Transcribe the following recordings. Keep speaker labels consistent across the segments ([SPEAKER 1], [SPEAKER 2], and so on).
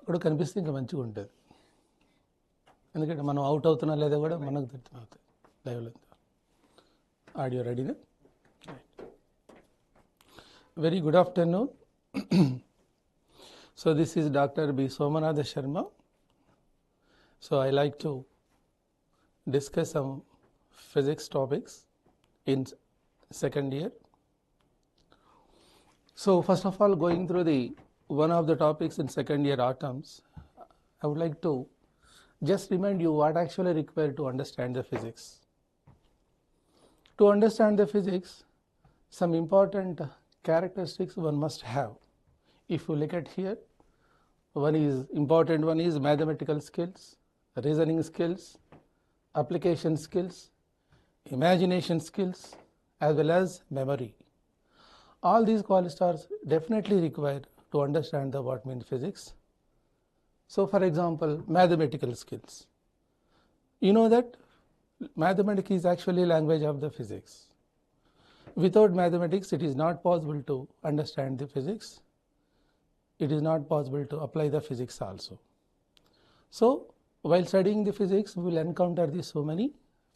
[SPEAKER 1] ఇప్పుడు కనిపిస్తే ఇంకా మంచిగా ఉంటుంది, ఎందుకంటే మనం అవుట్ అవుతున్నా లేదా కూడా మనకు అవుతుంది లైవ్లో. ఆడియో రెడీనా? Very good afternoon. So this is Dr. B. Somanatha Sharma. So I like to discuss some physics topics in second year. So first of all, going through the one of the topics in second year atoms, I would like to just remind you what actually required to understand the physics. To understand the physics, some important characteristics one must have. If you look at here, one is important, one is mathematical skills, reasoning skills, application skills, imagination skills, as well as memory. All these qualities are definitely required to understand the what means physics. So for example, mathematical skills. You know that mathematics is actually language of the physics. Without mathematics, it is not possible to understand the physics. It is not possible to apply the physics also. So while studying the physics, we will encounter so many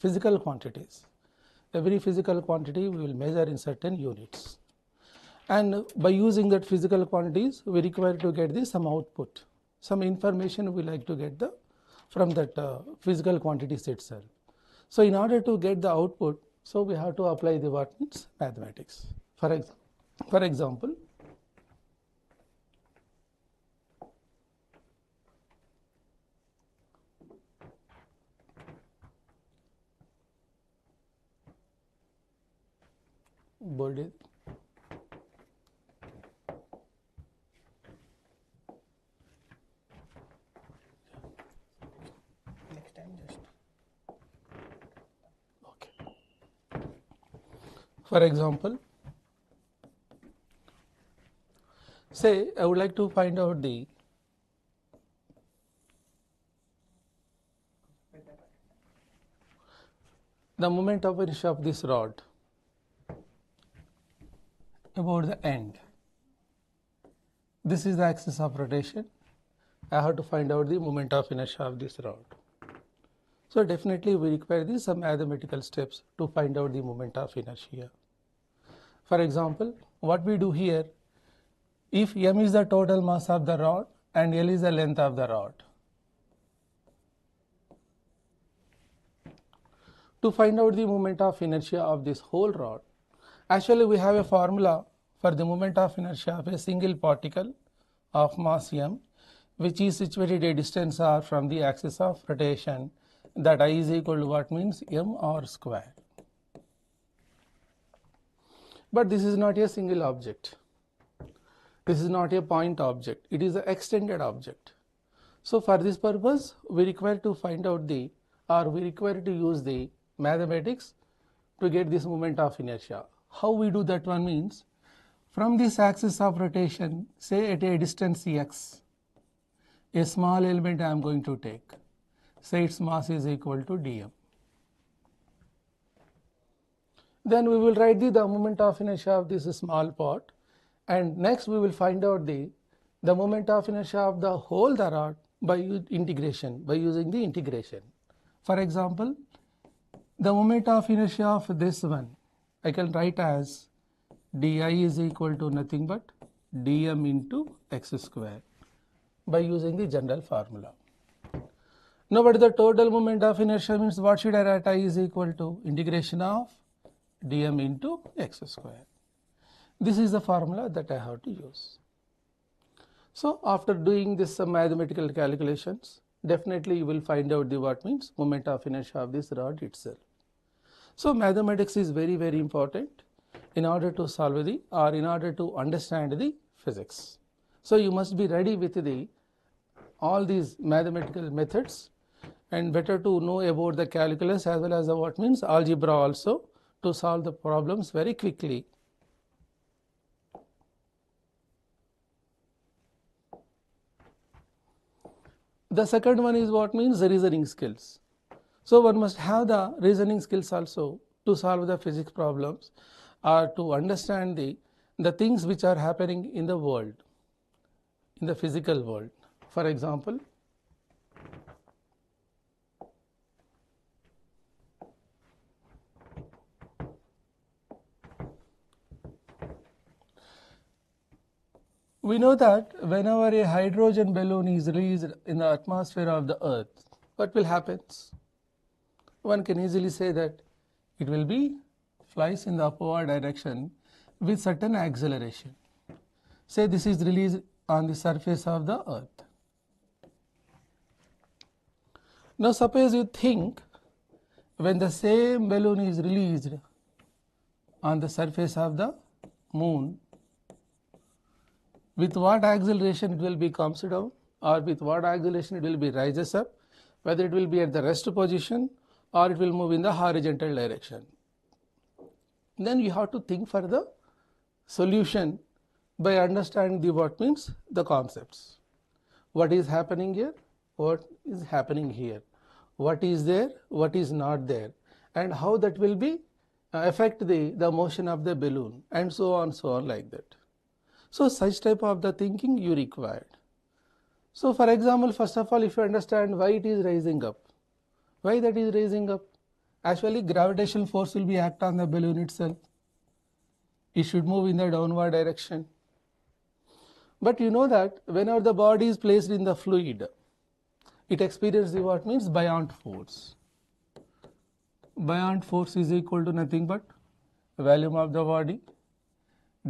[SPEAKER 1] physical quantities. Every physical quantity we will measure in certain units. And by using that physical quantities, we require to get some output. Some information we like to get from that physical quantities itself. So in order to get the output, so we have to apply the what means mathematics. For example, bold it. Next time just okay. For example, say I would like to find out the moment of inertia of this rod about the end. This is the axis of rotation. I have to find out the moment of inertia of this rod. So definitely we require some mathematical steps to find out the moment of inertia. For example, what we do here, if m is the total mass of the rod and L is the length of the rod, to find out the moment of inertia of this whole rod, actually we have a formula for the moment of inertia of a single particle of mass m, which is situated a distance r from the axis of rotation, that I is equal to what means mr square. But this is not a single object. This is not a point object. It is an extended object. So for this purpose, we require to find out we require to use the mathematics to get this moment of inertia. How we do that one means, from this axis of rotation, say at a distance x, a small element I am going to take, say its mass is equal to dm. Then we will write the moment of inertia of this small part, and next we will find out the moment of inertia of the whole the rod by integration, by using the integration. For example, the moment of inertia of this one I can write as di is equal to nothing but dm into x square by using the general formula. Now what is the total moment of inertia means, what should I write? I is equal to integration of dm into x square. This is the formula that I have to use. So after doing this some mathematical calculations, definitely you will find out the what means moment of inertia of this rod itself. So mathematics is very, very important in order to solve in order to understand the physics. So you must be ready with all these mathematical methods, and better to know about the calculus as well as the what means algebra also, to solve the problems very quickly. The second one is what means the reasoning skills. So one must have the reasoning skills also to solve the physics problems, or to understand the things which are happening in the world. in the physical world. For example, we know that whenever a hydrogen balloon is released in the atmosphere of the Earth, what will happen? One can easily say that it will be flies in the upward direction with certain acceleration. Say this is released on the surface of the Earth. Now suppose you think when the same balloon is released on the surface of the Moon, with what acceleration it will be comes down, or with what acceleration it will be rises up, whether it will be at the rest position or it will move in the horizontal direction. Then you have to think for the solution by understanding the what means the concepts. What is happening here? What is happening here? What is there? What is not there? And how that will be affect the motion of the balloon, and so on like that. So such type of the thinking you required. So for example, first of all, if you understand why it is rising up, why that is rising up, actually gravitational force will be act on the balloon itself. It should move in the downward direction. But you know that whenever the body is placed in the fluid, it experiences what means buoyant force. Buoyant force is equal to nothing but volume of the body,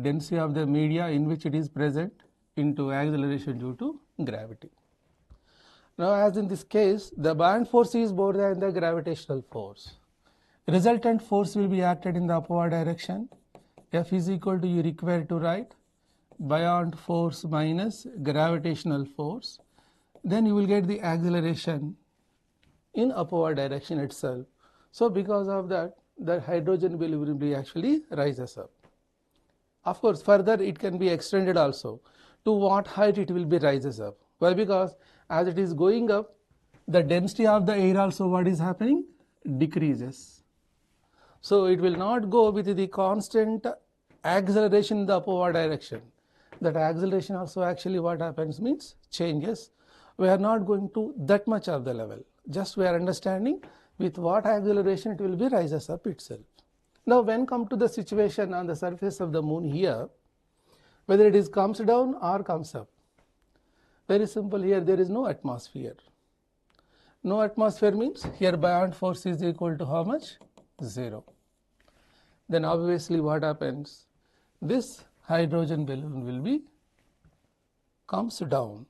[SPEAKER 1] density of the media in which it is present, into acceleration due to gravity. Now as in this case, the buoyant force is more than the gravitational force. Resultant force will be acted in the upward direction. F is equal to, you require to write buoyant force minus gravitational force. Then you will get the acceleration in upward direction itself. So because of that, the hydrogen will be actually rises up. Of course, further it can be extended also. To what height it will be rises up? Why? Because as it is going up, the density of the air also what is happening? Decreases. So it will not go with the constant acceleration in the upward direction. That acceleration also actually what happens means changes. We are not going to that much of the level. Just we are understanding with what acceleration it will be rises up itself. Now when come to the situation on the surface of the Moon here, whether it is comes down or comes up, very simple, here there is no atmosphere. No atmosphere means here buoyant force is equal to how much? 0. Then obviously what happens? This hydrogen balloon will be comes down.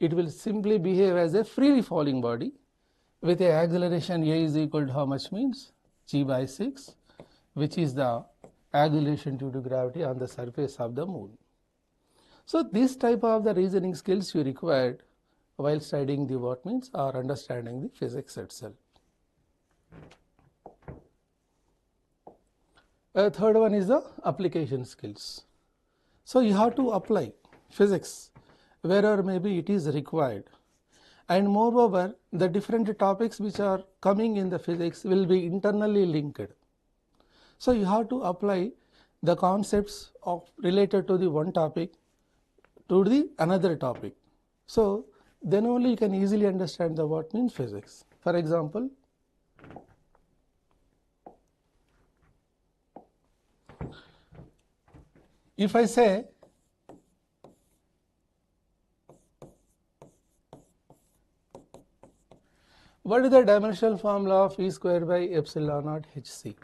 [SPEAKER 1] It will simply behave as a freely falling body with a acceleration a is equal to how much means? G by 6, which is the acceleration due to gravity on the surface of the Moon. So this type of the reasoning skills you required while studying the what means or understanding the physics itself. Third one is the application skills. So you have to apply physics wherever maybe it is required. And moreover, the different topics which are coming in the physics will be internally linked. So you have to apply the concepts of related to the one topic to the another topic. So then only you can easily understand the what means physics. For example, if I say what is the dimensional formula of E square by epsilon naught hc?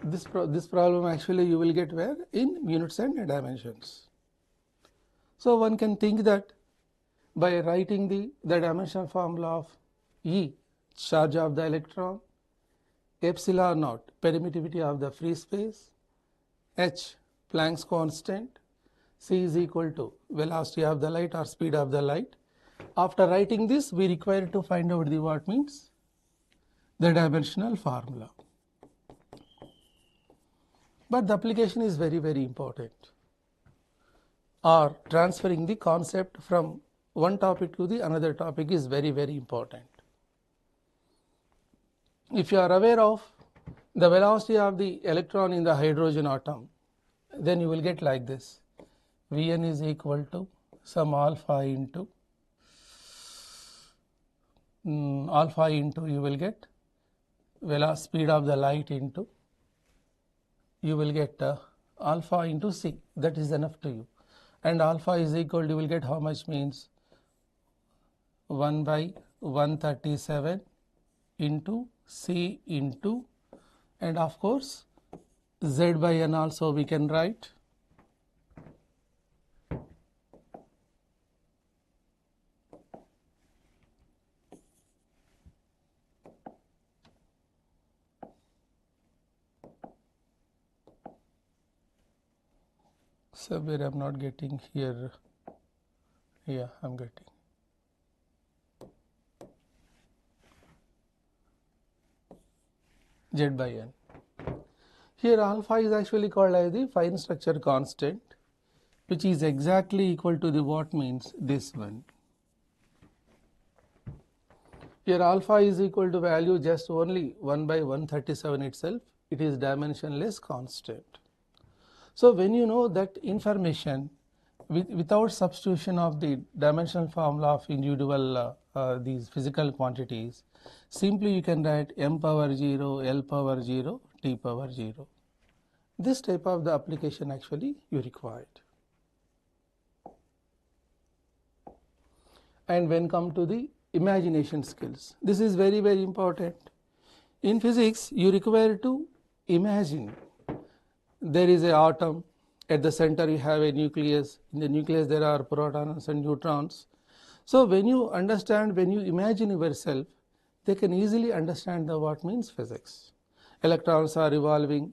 [SPEAKER 1] This problem actually you will get where? In units and dimensions. So one can think that by writing the dimensional formula of E, charge of the electron, epsilon naught, permittivity of the free space, h, Planck's constant, c is equal to velocity of the light or speed of the light. After writing this, we require to find out the what means the dimensional formula. But the application is very, very important, or transferring the concept from one topic to the another topic is very, very important. If you are aware of the velocity of the electron in the hydrogen atom, then you will get like this. Vn is equal to some alpha into you will get velocity speed of the light into you will get alpha into c. That is enough to you. And alpha is equal to you will get how much means 1 by 137 into c into, and of course z by n also we can write. Somewhere I am not getting here. Yeah, I am getting. Z by n. Here alpha is actually called as the fine structure constant, which is exactly equal to the what means this one. Here alpha is equal to value just only 1 by 137 itself. It is dimensionless constant. So when you know that information without substitution of the dimensional formula of individual these physical quantities, simply you can write m power 0, L power 0, T power 0. This type of the application actually you required. And when come to the imagination skills, this is very, very important. In physics, you require to imagine. There is an atom, at the center you have a nucleus, in the nucleus there are protons and neutrons. So when you understand, when you imagine yourself, they can easily understand the what means physics. Electrons are revolving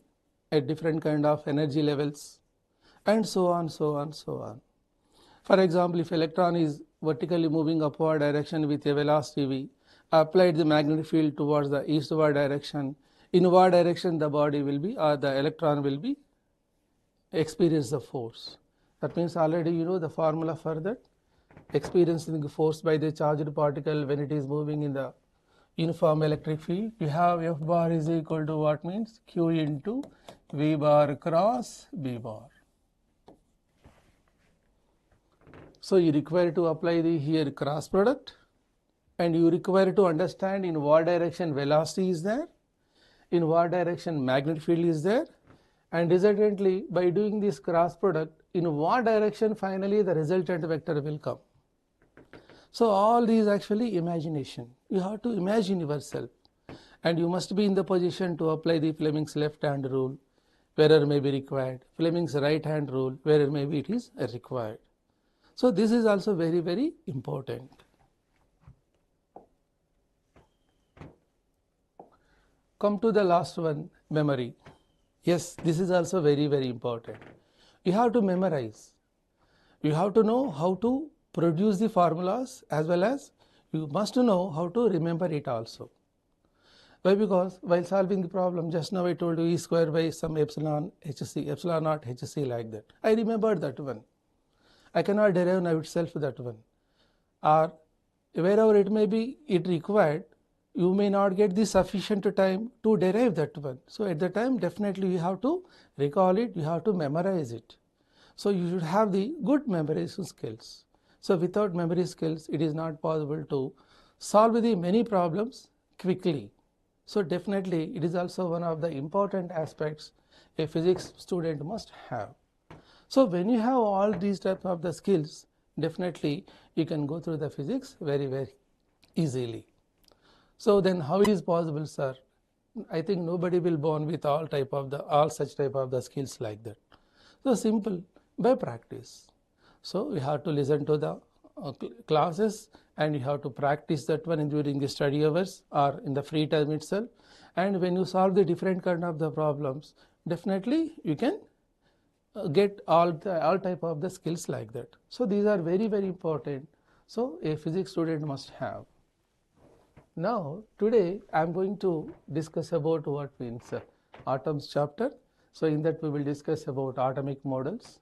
[SPEAKER 1] at different kind of energy levels, and so on, so on, so on. For example, if electron is vertically moving upward direction with a velocity v, applied the magnetic field towards the eastward direction, in what direction the body will be or the electron will be experience the force. That means already you know the formula for that. Experiencing the force by the charged particle when it is moving in the uniform electric field, you have F bar is equal to what means Q into V bar cross B bar. So you require to apply the here cross product, and you require to understand in what direction velocity is there, in what direction magnetic field is there, and resultantly by doing this cross product, in what direction finally the resultant vector will come. So all these actually imagination. You have to imagine yourself, and you must be in the position to apply the Fleming's left hand rule wherever may be required, Fleming's right hand rule wherever maybe it is required. So this is also very, very important. Come to the last one, memory. Yes, this is also very, very important. You have to memorize. You have to know how to produce the formulas, as well as you must know how to remember it also. Why? Because while solving the problem, just now I told you E square by some epsilon HC, epsilon naught HC like that. I remembered that one. I cannot derive now itself that one. Or wherever it may be it required, you may not get the sufficient time to derive that one. So at the time definitely you have to recall it, you have to memorize it. So you should have the good memorization skills. So without memory skills, it is not possible to solve the many problems quickly. So definitely it is also one of the important aspects a physics student must have. So when you have all these types of the skills, definitely you can go through the physics very, very easily. So then how it is possible, sir? I think nobody will born with all such type of the skills like that. So simple, by practice. So you have to listen to the classes, and you have to practice that one during the study hours or in the free time itself. And when you solve the different kind of the problems, definitely you can get all type of the skills like that. So these are very, very important. So a physics student must have. Now today I am going to discuss about what means atoms chapter. So in that we will discuss about atomic models,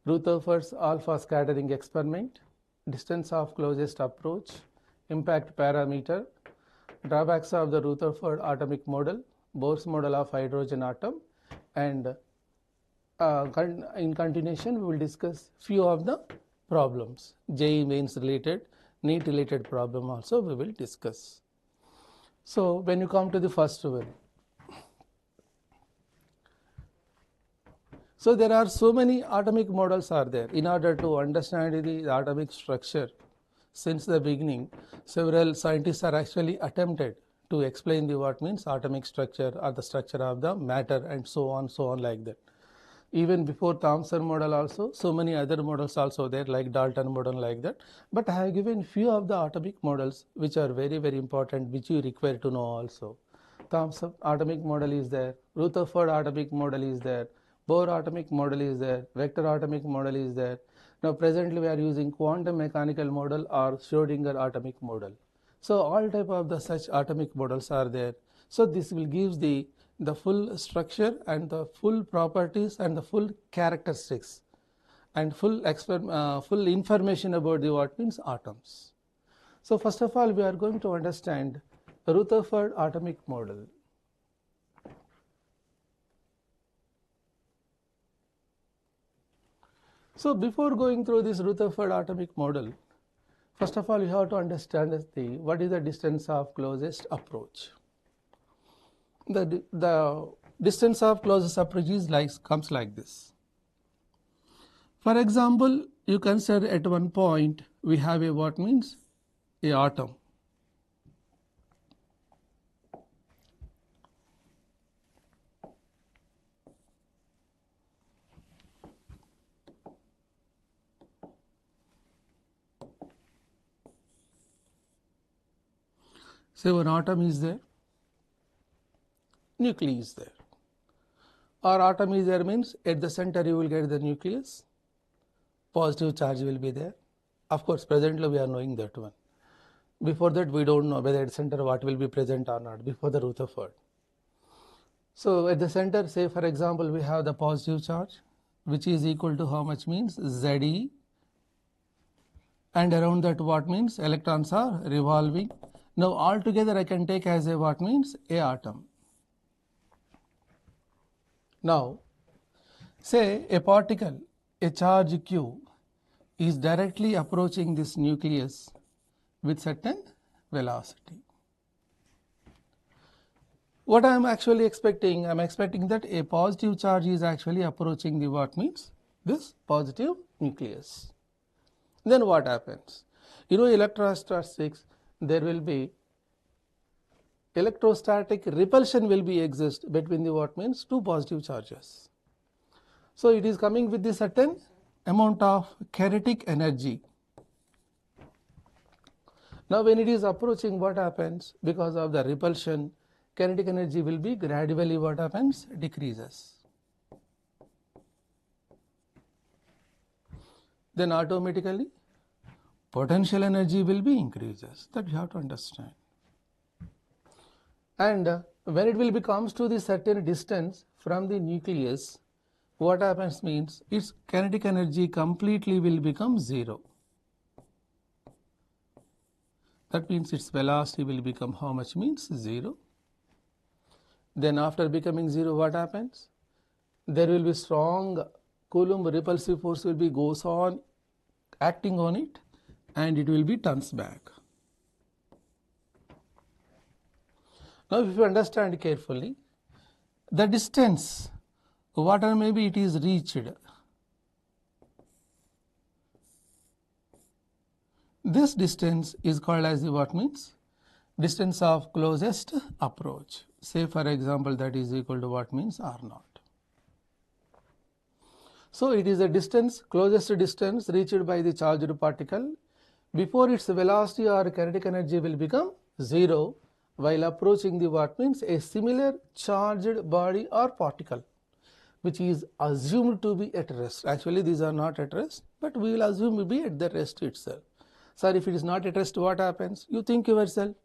[SPEAKER 1] Rutherford's alpha scattering experiment, distance of closest approach, impact parameter, drawbacks of the Rutherford atomic model, Bohr's model of hydrogen atom, and in continuation, we will discuss few of the problems. JEE mains related, NEET related problem also we will discuss. So when you come to the first one, so there are so many atomic models are there. In order to understand the atomic structure, since the beginning, several scientists are actually attempted to explain the what means atomic structure or the structure of the matter and so on like that. Even before Thomson model also, so many other models also there like Dalton model like that. But I have given few of the atomic models which are very important, which you require to know also. Thomson atomic model is there, Rutherford atomic model is there, Bohr atomic model is there, vector atomic model is there. Now presently we are using quantum mechanical model or Schrodinger atomic model. So all type of the such atomic models are there. So this will give the full structure and the full properties and the full characteristics and full information about the what means atoms. So first of all, we are going to understand Rutherford atomic model. So before going through this Rutherford atomic model, first of all, you have to understand what is the distance of closest approach. The distance of closest approach is comes like this. For example, you consider at one point we have a what means a atom. Say one atom is there, nucleus is there. Or atom is there means at the center you will get the nucleus, positive charge will be there. Of course, presently we are knowing that one. Before that we don't know whether at center what will be present or not before the Rutherford. So at the center, say for example, we have the positive charge which is equal to how much means Ze, and around that what means electrons are revolving. Now altogether I can take as a what means a atom. Now say a particle, a charge Q is directly approaching this nucleus with certain velocity. What I am actually expecting, I am expecting that a positive charge is actually approaching the what means this positive nucleus. Then what happens? You know, electrostatics, there will be electrostatic repulsion will be exist between the what means two positive charges. So it is coming with the certain amount of kinetic energy. Now when it is approaching, what happens? Because of the repulsion, kinetic energy will be gradually what happens? Decreases. Then automatically potential energy will be increases. That you have to understand. And when it will becomes to the certain distance from the nucleus, what happens means its kinetic energy completely will become zero. That means its velocity will become how much means zero. Then after becoming zero, what happens? There will be strong Coulomb repulsive force will be goes on acting on it, and it will be turns back. Now if you understand carefully, the distance whatever maybe it is reached, this distance is called as the what means distance of closest approach. Say for example that is equal to what means R0. So it is a distance, closest distance reached by the charged particle before its velocity or kinetic energy will become zero while approaching the what means a similar charged body or particle which is assumed to be at rest. Actually these are not at rest, but we will assume to be at the rest itself. Sir, if it is not at rest, what happens? You think yourself,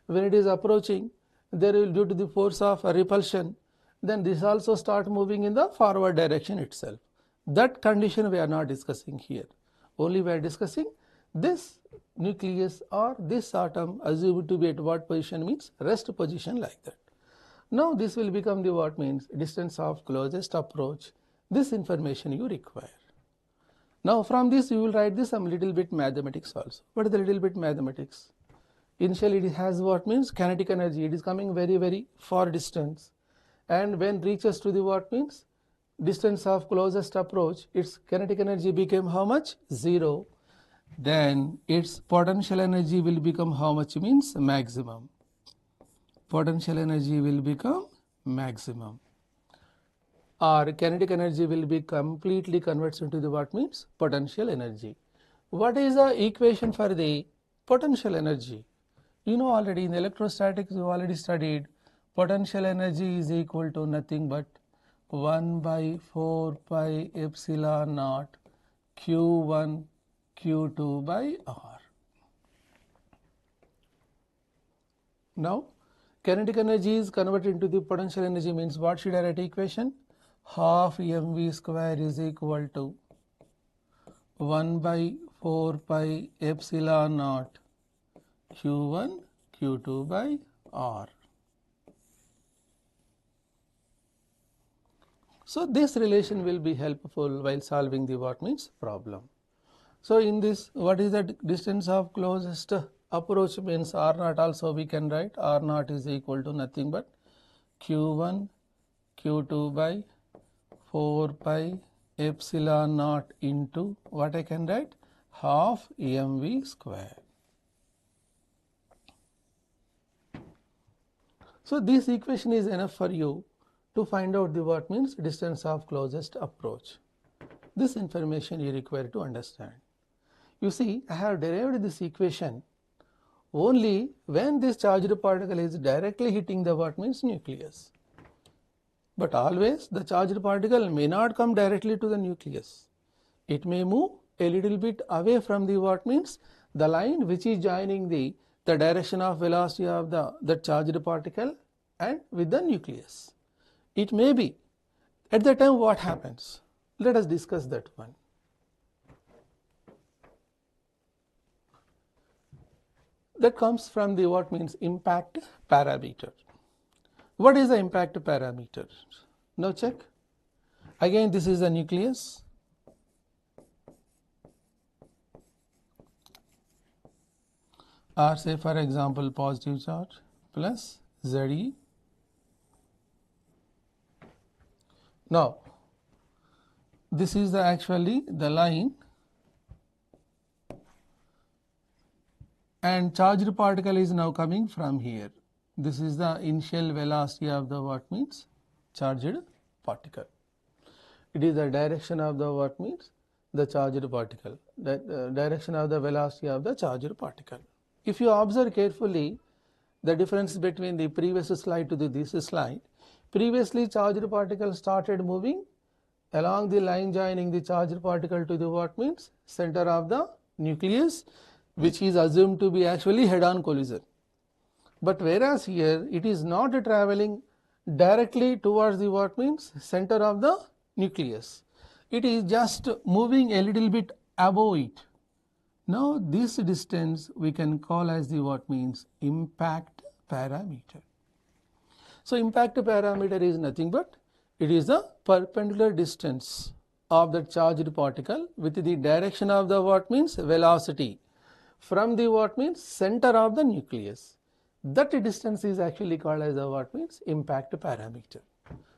[SPEAKER 1] when it is approaching, there will due to the force of repulsion, then this also start moving in the forward direction itself. That condition we are not discussing here. Only we are discussing this nucleus or this atom assumed to be at what position means rest position like that. Now this will become the what means distance of closest approach This information you require. Now from this you will write this some little bit mathematics also. What is the little bit mathematics? Initially it has what means kinetic energy. It is coming very far distance, and when reaches to the what means distance of closest approach, its kinetic energy became how much? 0. Then its potential energy will become how much? Means maximum. Potential energy will become maximum, or kinetic energy will be completely converts into the what means potential energy. What is the equation for the potential energy? You know already in electrostatics you already studied potential energy is equal to nothing but 1 by 4 pi epsilon naught Q1 Q2 by R. Now kinetic energy is converted into the potential energy means what should I write equation? Half mv square is equal to 1 by 4 pi epsilon naught Q1 Q2 by R. So this relation will be helpful while solving the what means problem. So in this, what is the distance of closest approach means R naught, also we can write R naught is equal to nothing but Q1 Q2 by 4 pi epsilon naught into what I can write half mv square. So this equation is enough for you to find out the what means distance of closest approach. This information you require to understand. You see, I have derived this equation only when this charged particle is directly hitting the what means nucleus. But always the charged particle may not come directly to the nucleus. It may move a little bit away from the what means the line which is joining the direction of velocity of the charged particle and with the nucleus. It may be. At that time what happens? Let us discuss that one. That comes from the what means impact parameter. What is the impact parameter? Now check. Again this is the nucleus. Or say for example positive charge plus ZE. Now this is actually the line, and charged particle is now coming from here. This is the initial velocity of the what means charged particle. It is the direction of the what means the charged particle, the direction of the velocity of the charged particle. If you observe carefully the difference between the previous slide to this slide, previously charged particle started moving along the line joining the charged particle to the what means center of the nucleus, which is assumed to be actually head-on collision. But whereas here it is not traveling directly towards the what means center of the nucleus, it is just moving a little bit above it. Now this distance we can call as the what means impact parameter. So impact parameter is nothing but it is the perpendicular distance of the charged particle with the direction of the what means velocity from the what means center of the nucleus. That distance is actually called as the what means impact parameter.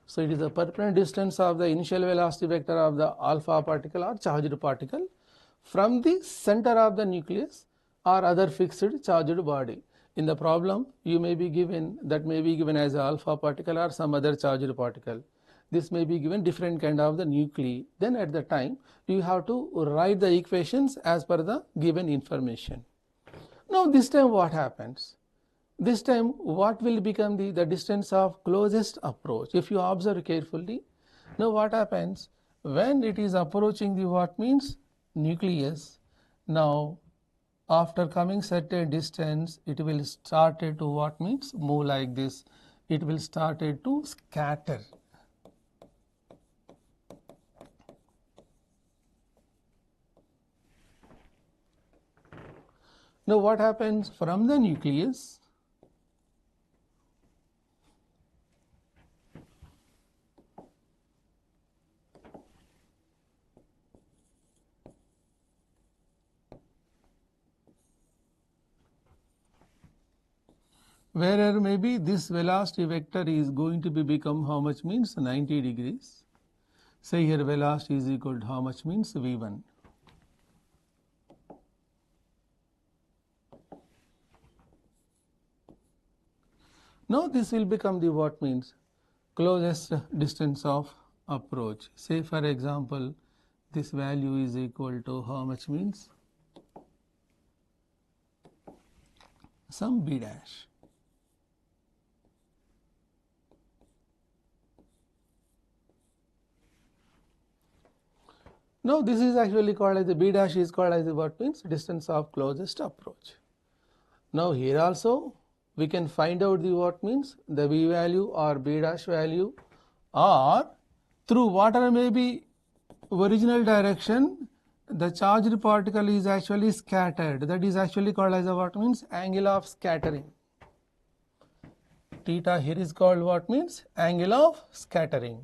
[SPEAKER 1] So it is the perpendicular distance of the initial velocity vector of the alpha particle or charged particle from the center of the nucleus or other fixed charged body. In the problem you may be given, that may be given as alpha particle or some other charged particle. This may be given different kind of the nuclei. Then at the time you have to write the equations as per the given information. Now this time what happens? This time what will become the distance of closest approach? If you observe carefully, now what happens when it is approaching the what means nucleus? Now after coming certain distance it will start to what means move like this. It will start to scatter. Now what happens from the nucleus? where maybe this velocity vector is going to be become how much means 90 degrees. Say here velocity is equal to how much means v1. Now this will become the what means closest distance of approach. Say for example this value is equal to how much means some b dash. Now this is actually called as the b dash is called as the what means distance of closest approach. Now here also we can find out the what means the b value or b dash value, or through whatever may be original direction the charged particle is actually scattered, that is actually called as a what means angle of scattering. Theta here is called what means angle of scattering.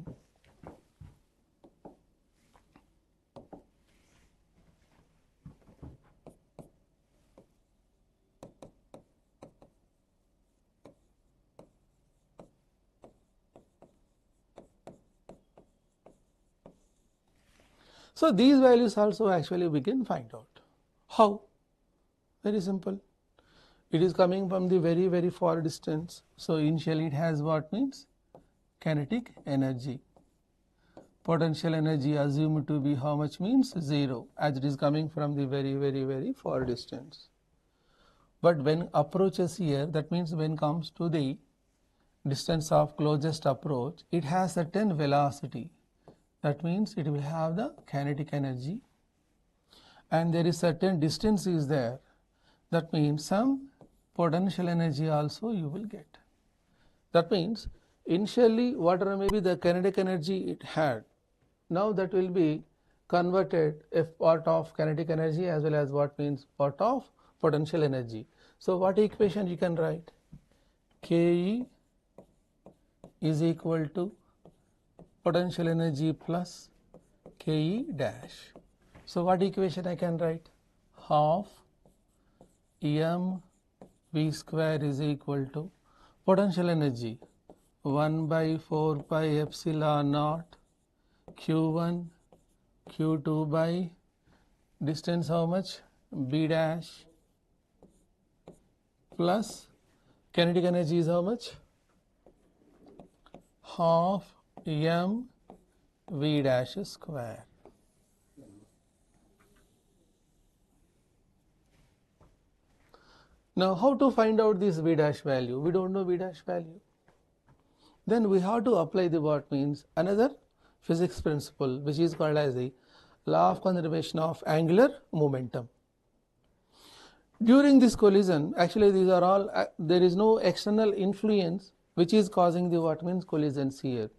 [SPEAKER 1] So these values also actually we can find out. How? Very simple. It is coming from the very far distance. So initially it has what means kinetic energy. Potential energy assumed to be how much means 0, as it is coming from the very far distance. But when approaches here, that means when comes to the distance of closest approach, it has certain velocity. That means it will have the kinetic energy, and there is certain distance is there. That means some potential energy also you will get. That means initially whatever may be the kinetic energy it had, now that will be converted a part of kinetic energy as well as what means part of potential energy. So what equation you can write? Ke is equal to potential energy plus Ke dash. So what equation I can write? Half m v square is equal to potential energy 1 by 4 pi epsilon naught q1 q2 by distance how much b dash plus kinetic energy is how much? Half m v dash square. Now how to find out this v dash value? We don't know v dash value. Then we have to apply the what means another physics principle, which is called as the law of conservation of angular momentum. During this collision, actually these are all, there is no external influence which is causing the what means collisions here.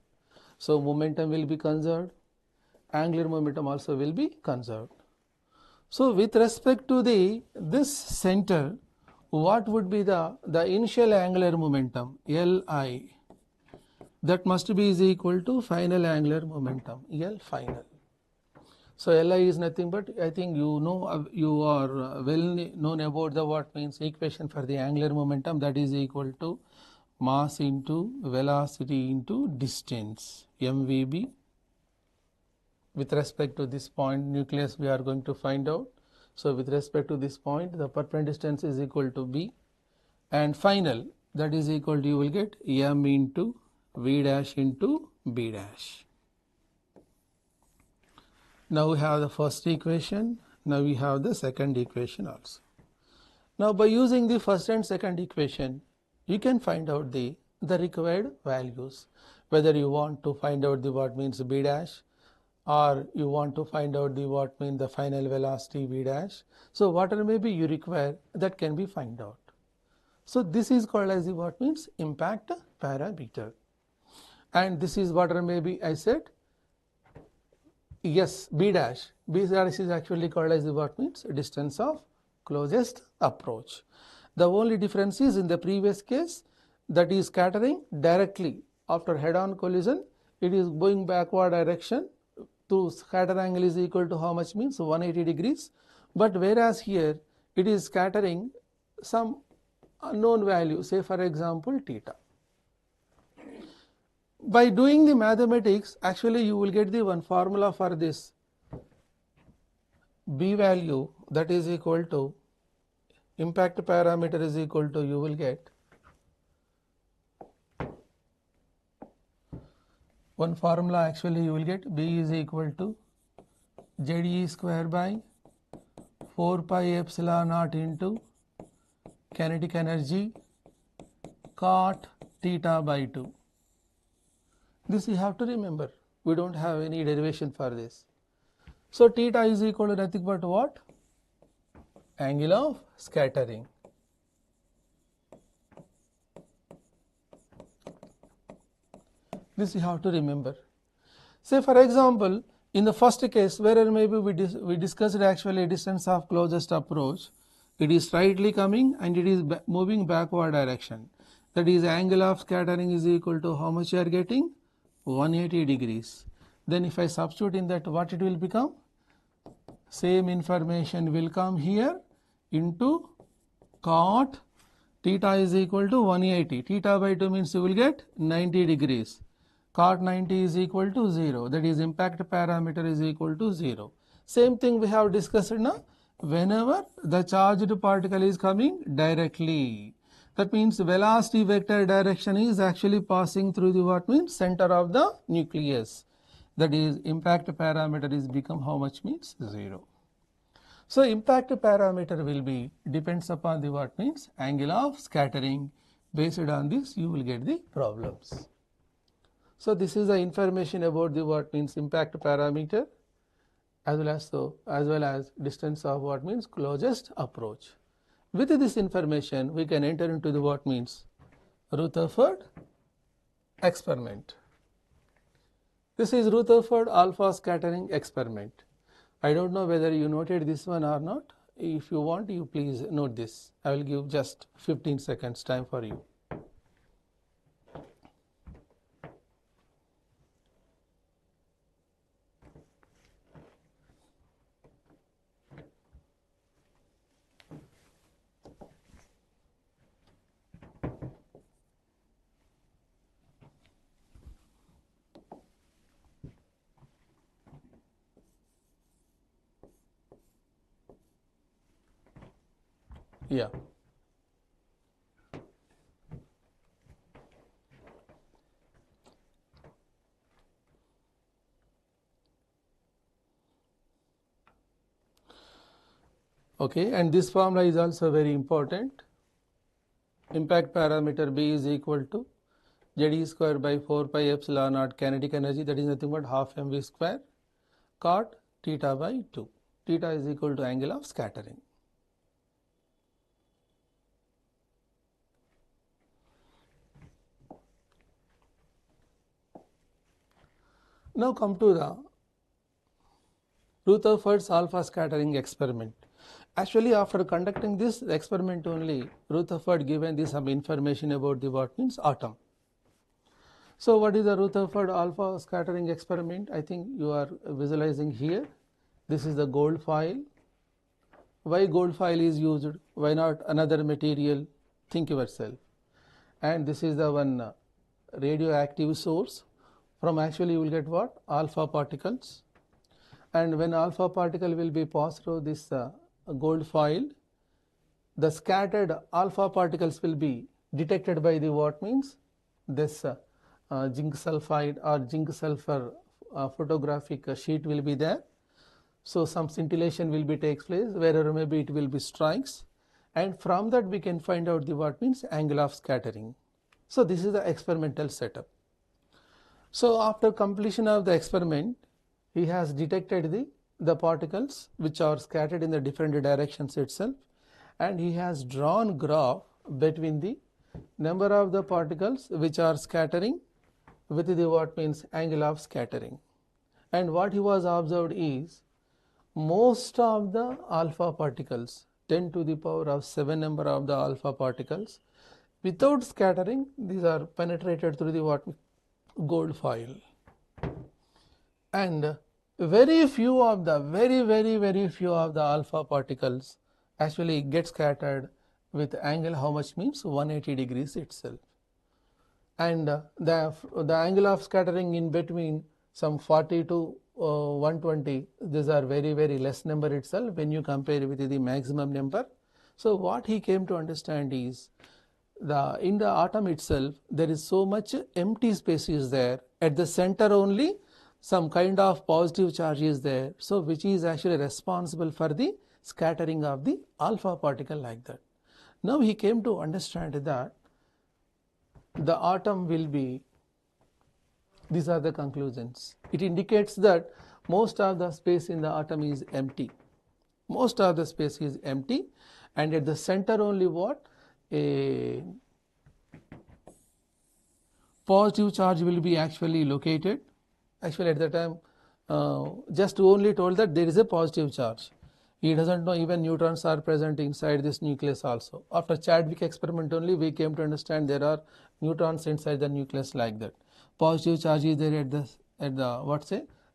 [SPEAKER 1] So momentum will be conserved, angular momentum also will be conserved. So with respect to this center, what would be the initial angular momentum Li, that must be is equal to final angular momentum L final. So Li is nothing but, I think you know, you are well known about the what means equation for the angular momentum, that is equal to mass into velocity into distance mvb. With respect to this point nucleus we are going to find out. So with respect to this point the perpendicular distance is equal to b, and final that is equal to, you will get m into v dash into b dash. Now we have the first equation, now we have the second equation also. Now by using the first and second equation you can find out the required values, whether you want to find out the what means b dash, or you want to find out the what means the final velocity v dash. So whatever may be you require, that can be find out. So this is called as the what means impact parameter, and this is whatever may be I said, yes, b dash is actually called as the what means distance of closest approach. The only difference is in the previous case, that is scattering directly after head-on collision, it is going backward direction to scatter angle is equal to how much means 180 degrees, but whereas here it is scattering some known value, say for example theta. By doing the mathematics, actually you will get the one formula for this B value, that is equal to impact parameter is equal to, you will get one formula, actually you will get B is equal to ZE square by 4 pi epsilon naught into kinetic energy cot theta by 2. This you have to remember. We don't have any derivation for this. So theta is equal to nothing but what? Angle of scattering. This you have to remember. Say for example, in the first case, where maybe we discussed actually distance of closest approach, it is slightly coming and it is moving backward direction. That is, angle of scattering is equal to how much you are getting? 180 degrees. Then if I substitute in that, what it will become? Same information will come here into cot theta is equal to 180. Theta by 2 means you will get 90 degrees. Cot 90 is equal to 0. That is, impact parameter is equal to 0. Same thing we have discussed now. Whenever the charged particle is coming directly, that means velocity vector direction is actually passing through the what means center of the nucleus. That is, impact parameter is become how much means 0. So impact parameter will be depends upon the what means angle of scattering. Based on this you will get the problems. So this is the information about the what means impact parameter as well as distance of what means closest approach. With this information, we can enter into the what means Rutherford experiment. This is Rutherford alpha scattering experiment. I don't know whether you noted this one or not. If you want, you please note this. I will give just 15 seconds time for you. Yeah. Okay, and this formula is also very important. Impact parameter B is equal to ZE square by 4 pi epsilon naught kinetic energy, that is nothing but half mv square cot theta by 2. Theta is equal to angle of scattering. Now come to the Rutherford's alpha scattering experiment. Actually, after conducting this experiment only, Rutherford given this some information about the what means atom. So what is the Rutherford alpha scattering experiment? I think you are visualizing here. This is the gold foil. Why gold foil is used? Why not another material? Think yourself. And this is the one radioactive source. From actually you will get what? Alpha particles. And when alpha particle will be passed through this gold foil, the scattered alpha particles will be detected by the what means this zinc sulfide or zinc sulfur photographic sheet will be there. So some scintillation will be takes place, wherever maybe it will be strikes, and from that we can find out the what means angle of scattering. So this is the experimental setup. So after completion of the experiment, he has detected the particles which are scattered in the different directions itself, and he has drawn graph between the number of the particles which are scattering with the what means angle of scattering. And what he was observed is most of the alpha particles, 10 to the power of 7 number of the alpha particles without scattering, these are penetrated through the what gold foil, and very few of the very few of the alpha particles actually get scattered with angle how much means 180 degrees itself. And the angle of scattering in between some 40 to 120, these are very less number itself when you compare with the maximum number. So what he came to understand is in the atom itself there is so much empty space is there. At the center only some kind of positive charge is there, so which is actually responsible for the scattering of the alpha particle like that. Now he came to understand that the atom will be, these are the conclusions. It indicates that most of the space in the atom is empty. Most of the space is empty, and at the center only what? A positive charge will be actually located. Actually at the time just only told that there is a positive charge. He doesn't know even neutrons are present inside this nucleus also. After Chadwick experiment only we came to understand there are neutrons inside the nucleus like that. Positive charge is there at the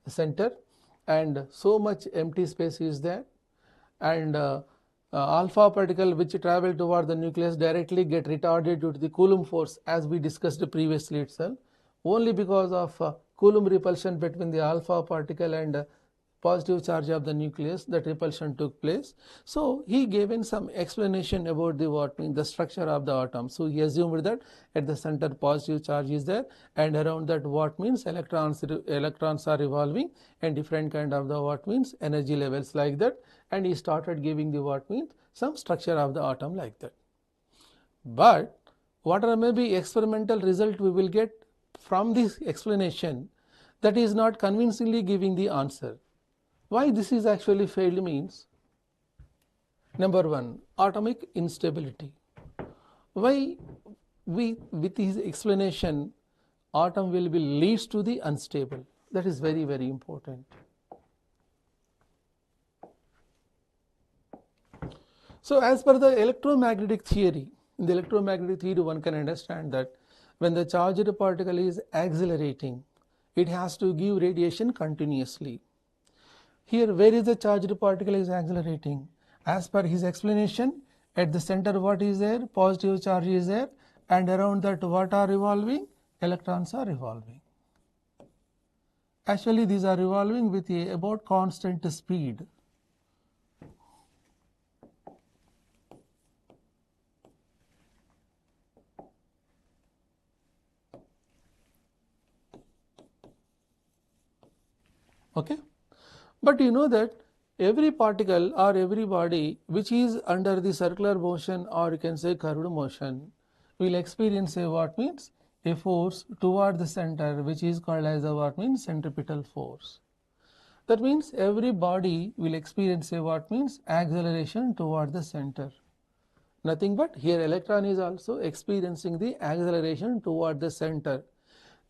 [SPEAKER 1] center, and so much empty space is there, and alpha particle which travel toward the nucleus directly get retarded due to the Coulomb force, as we discussed previously itself. Only because of Coulomb repulsion between the alpha particle and positive charge of the nucleus, that repulsion took place. So he gave in some explanation about the structure of the atom. So he assumed that at the center positive charge is there, and around that electrons are revolving, and different kind of energy levels like that, and he started giving some structure of the atom like that. But whatever may be experimental result we will get from this explanation, that is not convincingly giving the answer. Why this is actually failed means, number one, atomic instability. Why with his explanation atom will be leads to the unstable? That is very important. So as per the electromagnetic theory, in the electromagnetic theory one can understand that when the charged particle is accelerating, it has to give radiation continuously. Here where is the charged particle is accelerating? As per his explanation, at the center what is there? Positive charge is there, and around that what are revolving? Electrons are revolving. Actually these are revolving with about constant speed. Okay, but you know that every particle or every body which is under the circular motion, or you can say curved motion, will experience a force toward the center, which is called as centripetal force. That means every body will experience acceleration toward the center. Nothing but here electron is also experiencing the acceleration toward the center.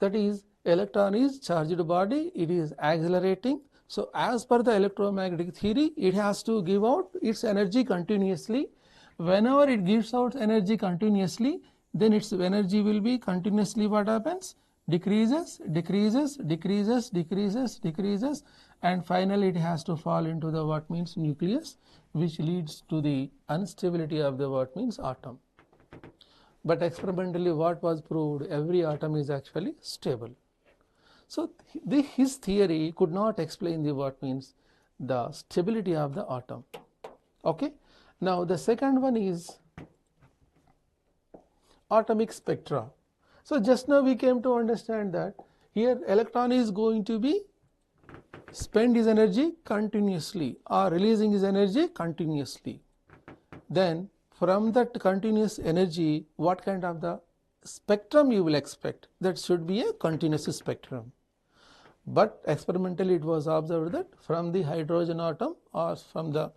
[SPEAKER 1] That is, electron is charged body, it is accelerating. So as per the electromagnetic theory, it has to give out its energy continuously. Whenever it gives out energy continuously, then its energy will be continuously what happens? Decreases, and finally it has to fall into the nucleus, which leads to the instability of the atom. But experimentally what was proved? Every atom is actually stable. So his theory could not explain the stability of the atom. Okay. Now the second one is atomic spectra. So just now we came to understand that here electron is going to be spend his energy continuously or releasing his energy continuously. Then from that continuous energy, what kind of the spectrum you will expect? That should be a continuous spectrum. But experimentally it was observed that from the hydrogen atom or from the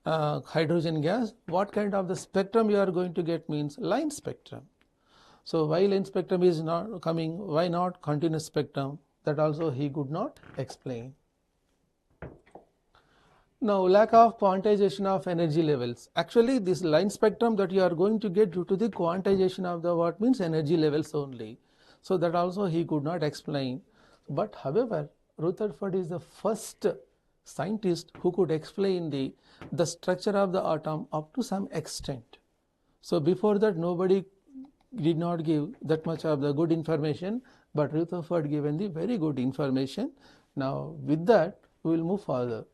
[SPEAKER 1] hydrogen gas, what kind of the spectrum you are going to get means line spectrum. So why line spectrum is not coming, why not continuous spectrum? That also he could not explain. Now lack of quantization of energy levels. Actually this line spectrum that you are going to get due to the quantization of the energy levels only. So that also he could not explain. But however, Rutherford is the first scientist who could explain the structure of the atom up to some extent. So before that nobody did not give that much of the good information, but Rutherford given the very good information. Now with that we will move further.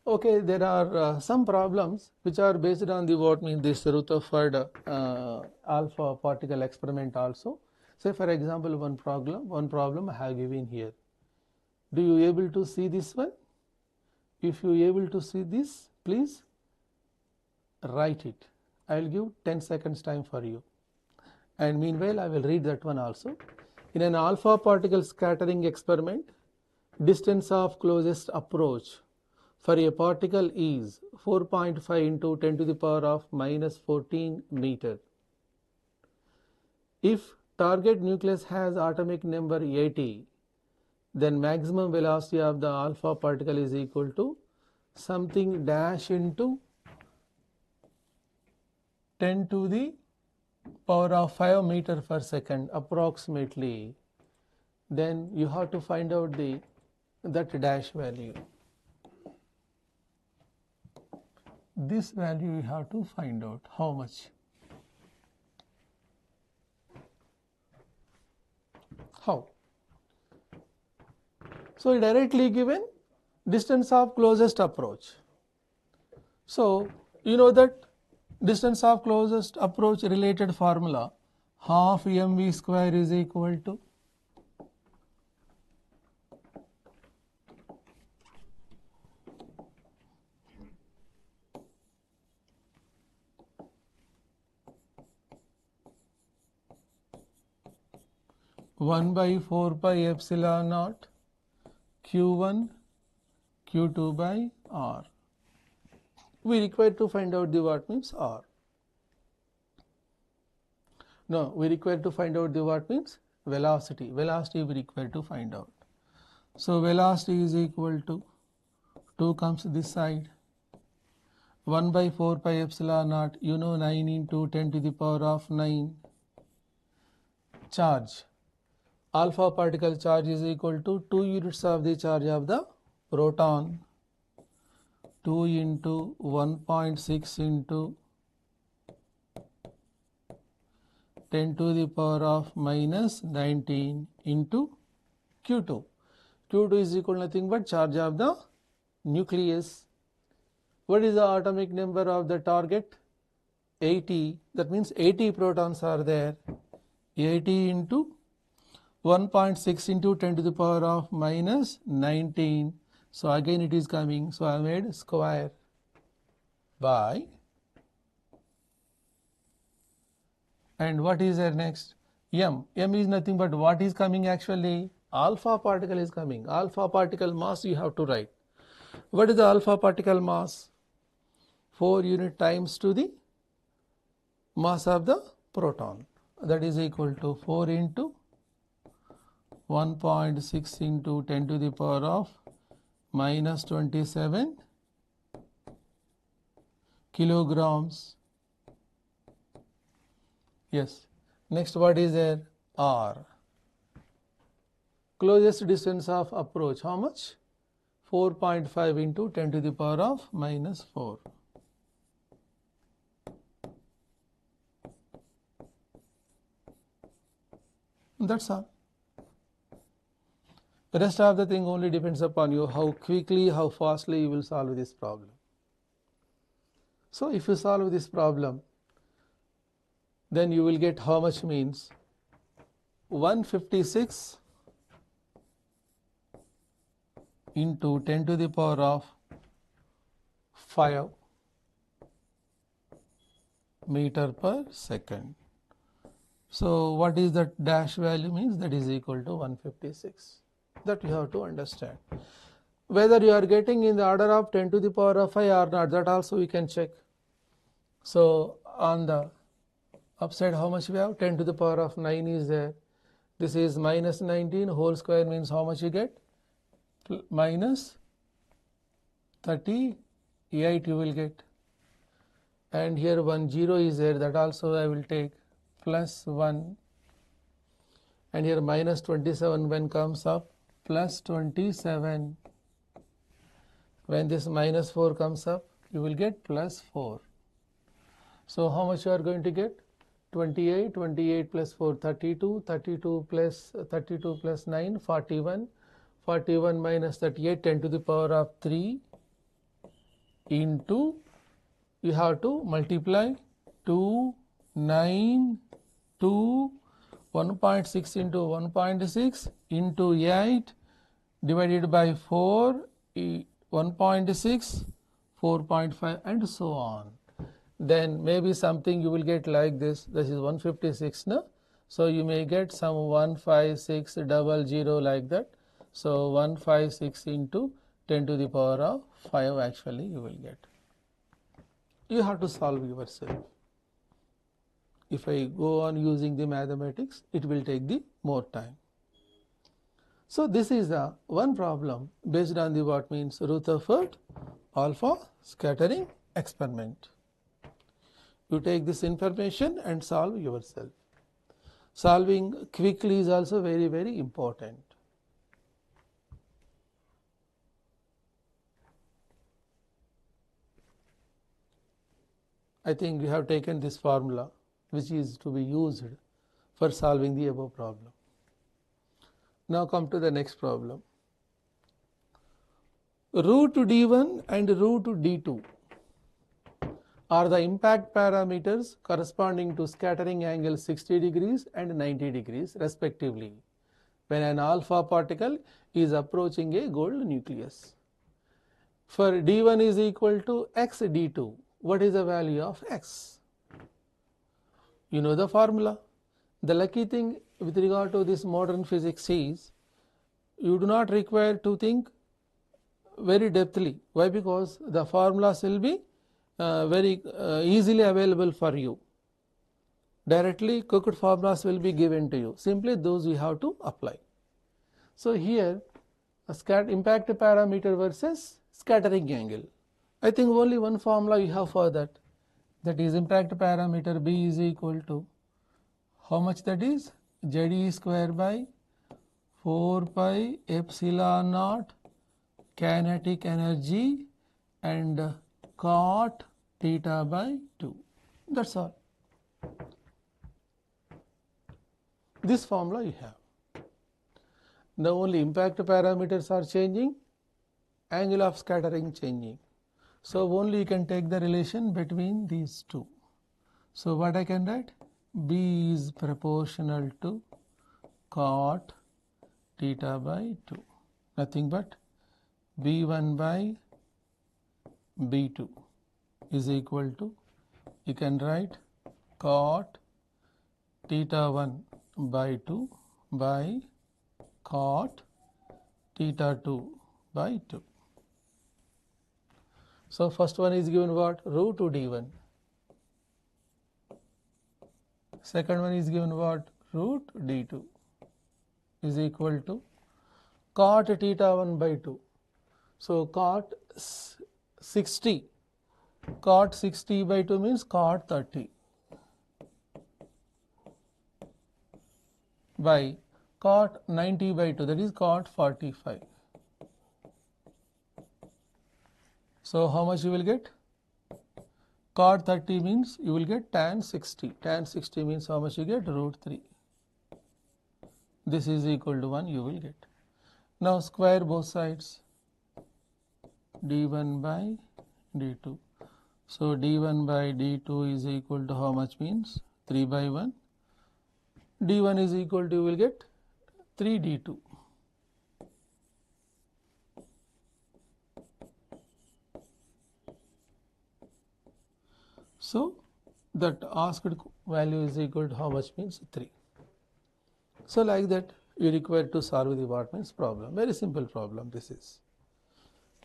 [SPEAKER 1] Okay, there are some problems which are based on the what means this Rutherford alpha particle experiment also. Say for example one problem I have given here. Do you able to see this one? If you able to see this, please write it. I will give 10 seconds time for you, and meanwhile I will read that one also. In an alpha particle scattering experiment, distance of closest approach for a particle is 4.5 into 10 to the power of minus 14 meter. If target nucleus has atomic number 80, then maximum velocity of the alpha particle is equal to something dash into 10 to the power of 5 meter per second approximately. Then you have to find out that dash value. This value you have to find out how much. How? So directly given distance of closest approach. So you know that distance of closest approach related formula, half mv square is equal to 1 by 4 pi epsilon naught q1 q2 by r. We require to find out the what means r. No, we require to find out the what means velocity. Velocity we require to find out. So velocity is equal to 2 comes this side, 1 by 4 pi epsilon naught, you know 9 into 10 to the power of 9. Charge. Alpha particle charge is equal to 2 units of the charge of the proton, 2 into 1.6 into 10 to the power of minus 19 into Q2. Q2 is equal to nothing but charge of the nucleus. What is the atomic number of the target? 80. That means 80 protons are there. 80 into 1.6 into 10 to the power of minus 19. So again it is coming. So I made square by. And what is there next? M. M is nothing but what is coming actually? Alpha particle is coming. Alpha particle mass you have to write. What is the alpha particle mass? 4 unit times to the mass of the proton. That is equal to 4 into 1.6 into 10 to the power of minus 27 kilograms. Yes. Next what is there? R. Closest distance of approach, how much? 4.5 into 10 to the power of minus 4. That's all. The rest of the thing only depends upon you, how quickly, how fastly you will solve this problem. So if you solve this problem, then you will get how much means 156 into 10 to the power of 5 meter per second. So what is that dash value means? That is equal to 156. That you have to understand. Whether you are getting in the order of 10 to the power of 5 or not, that also we can check. So on the upside how much we have? 10 to the power of 9 is there. This is minus 19 whole square means how much you get? Minus 38 you will get. And here 1 0 is there, that also I will take plus 1. And here minus 27 when comes up, plus 27. When this minus 4 comes up, you will get plus 4. So how much you are going to get? 28, 28 plus 4, 32, 32 plus 9, 41, 41 minus 38, 10 to the power of 3 into, you have to multiply 2, 9, 2, 1.6 into 1.6 into 8 divided by 4, 1.6, 4.5 and so on. Then maybe something you will get like this. This is 156, no? So you may get some 15600 like that. So 156 into 10 to the power of 5 actually you will get. You have to solve yourself. If I go on using the mathematics, it will take the more time. So this is the one problem based on the what means Rutherford alpha scattering experiment. You take this information and solve yourself. Solving quickly is also very, very important. I think we have taken this formula which is to be used for solving the above problem. Now come to the next problem. Root d1 and root d2 are the impact parameters corresponding to scattering angle 60 degrees and 90 degrees respectively when an alpha particle is approaching a gold nucleus. For d1 is equal to x d2, what is the value of x? You know the formula. The lucky thing with regard to this modern physics is you do not require to think very depthly. Why? Because the formulas will be very easily available for you. Directly cooked formulas will be given to you. Simply those you have to apply. So here impact parameter versus scattering angle. I think only one formula you have for that. That is impact parameter B is equal to how much that is? ZE square by 4 pi epsilon naught kinetic energy and cot theta by 2. That's all. This formula you have. Now only impact parameters are changing, angle of scattering changing. So only you can take the relation between these two. So what I can write? B is proportional to cot theta by 2. Nothing but B1 by B2 is equal to, you can write cot theta 1 by 2 by cot theta 2 by 2. So first one is given what? Root d1. Second one is given what? Root d2 is equal to cot theta 1 by 2. So cot 60. Cot 60 by 2 means cot 30 by cot 90 by 2, that is cot 45. So how much you will get? Cot 30 means you will get tan 60. Tan 60 means how much you get? Root 3. This is equal to 1 you will get. Now square both sides. d1 by d2. So d1 by d2 is equal to how much means? 3 by 1. d1 is equal to, you will get 3 d2. So that asked value is equal to how much means 3. So like that you require to solve the what means problem. Very simple problem this is.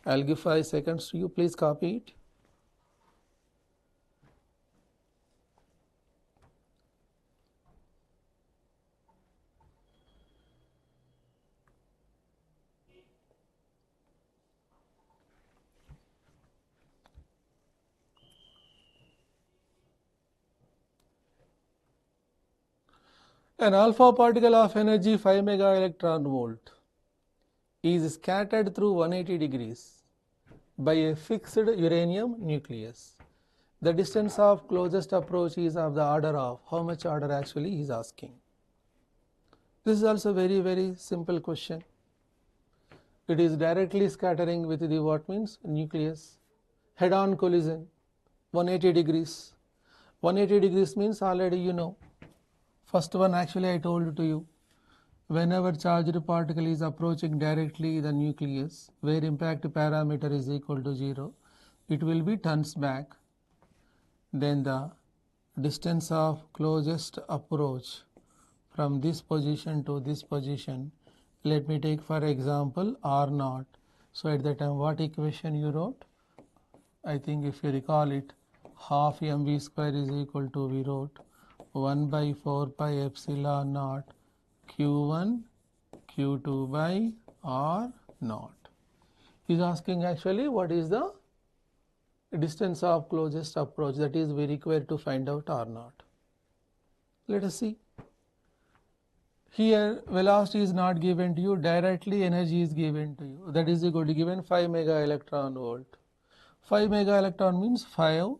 [SPEAKER 1] I'll give 5 seconds to you. Please copy it. An alpha particle of energy 5 mega electron volt is scattered through 180 degrees by a fixed uranium nucleus. The distance of closest approach is of the order of, how much order actually he is asking. This is also very simple question. It is directly scattering with the what means nucleus, head on collision, 180 degrees. 180 degrees means already you know. First one actually I told to you, whenever charged particle is approaching directly the nucleus where impact parameter is equal to 0, it will be turns back. Then the distance of closest approach from this position to this position, let me take for example R0. So at that time what equation you wrote? I think if you recall it, half mv square is equal to, we wrote 1 by 4 pi epsilon naught q1 q2 by r0. He is asking actually what is the distance of closest approach, that is we require to find out r0. Let us see. Here velocity is not given to you, directly energy is given to you, that is equal to given 5 mega electron volt. 5 mega electron means 5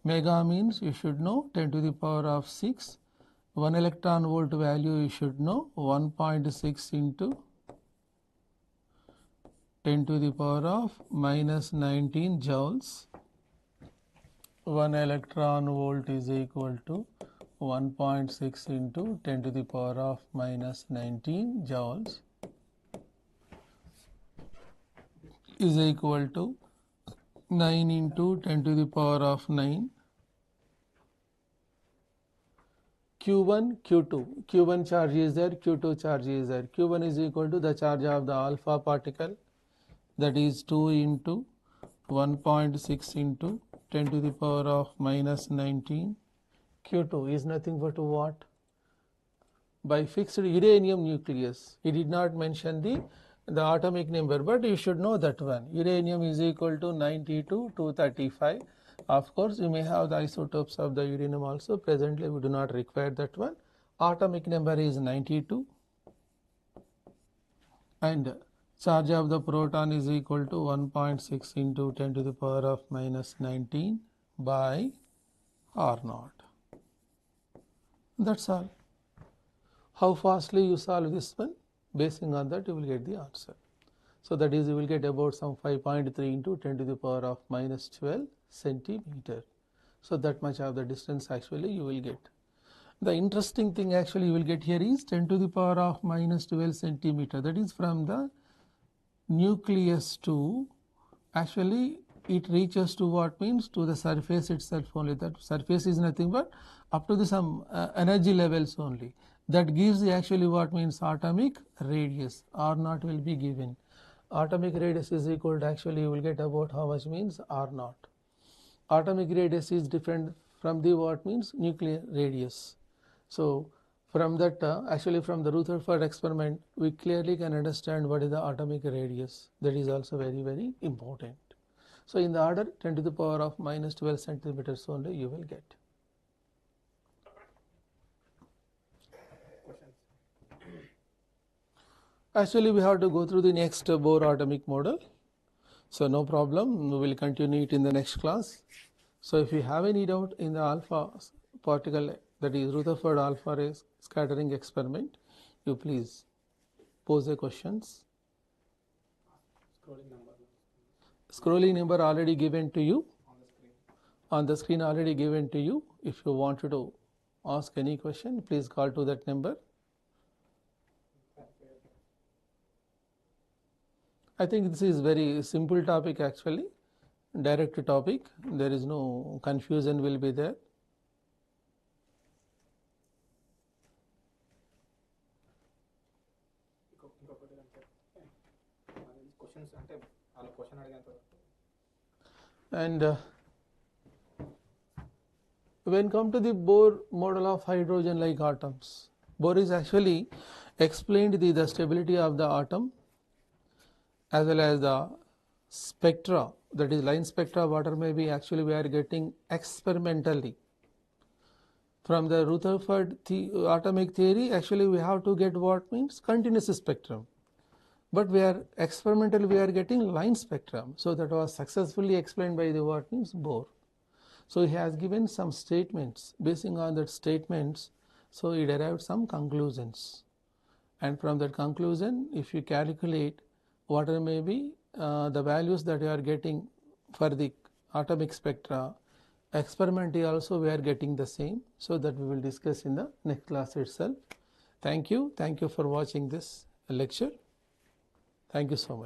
[SPEAKER 1] mega means you should know 10 to the power of 6. 1 electron volt value you should know 1.6 into 10 to the power of minus 19 joules. 1 electron volt is equal to 1.6 into 10 to the power of minus 19 joules is equal to 9 into 10 to the power of 9. Q1, Q2, Q1 charge is there, Q2 charge is there. Q1 is equal to the charge of the alpha particle, that is 2 into 1.6 into 10 to the power of minus 19. Q2 is nothing but what? By fixed uranium nucleus. He did not mention the atomic number, but you should know that one. Uranium is equal to 92 to 235. Of course, you may have the isotopes of the uranium also. Presently, we do not require that one. Atomic number is 92. And charge of the proton is equal to 1.6 into 10 to the power of minus 19 by R0. That's all. How fastly you solve this one? Basing on that, you will get the answer. So that is, you will get about some 5.3 into 10 to the power of minus 12 centimeter. So that much of the distance actually you will get. The interesting thing actually you will get here is 10 to the power of minus 12 centimeter. That is from the nucleus to, actually it reaches to what means to the surface itself only. That surface is nothing but up to the some energy levels only. That gives the actually what means atomic radius. R0 will be given. Atomic radius is equal to, actually you will get about how much means R0. Atomic radius is different from the what means nuclear radius. So from that actually from the Rutherford experiment we clearly can understand what is the atomic radius. That is also very important. So in the order 10 to the power of minus 12 centimeters only you will get. Actually we have to go through the next Bohr atomic model. So no problem, we will continue it in the next class. So if you have any doubt in the alpha particle, that is Rutherford alpha ray scattering experiment, you please pose the questions. Scrolling number already given to you. On the screen already given to you. If you wanted to ask any question, please call to that number. I think this is very simple topic actually, direct topic, there is no confusion will be there. And when come to the Bohr model of hydrogen like atoms, Bohr is actually explained the stability of the atom as well as the spectra, that is line spectra whatever may be, actually we are getting experimentally. From the Rutherford atomic theory, actually we have to get what means continuous spectrum. but experimentally we are getting line spectrum. So that was successfully explained by the what means Bohr. So he has given some statements. Basing on that statements, so he derived some conclusions. And from that conclusion, if you calculate whatever may be the values that you are getting for the atomic spectra, experimentally also we are getting the same. So that we will discuss in the next class itself. Thank you. Thank you for watching this lecture. Thank you so much.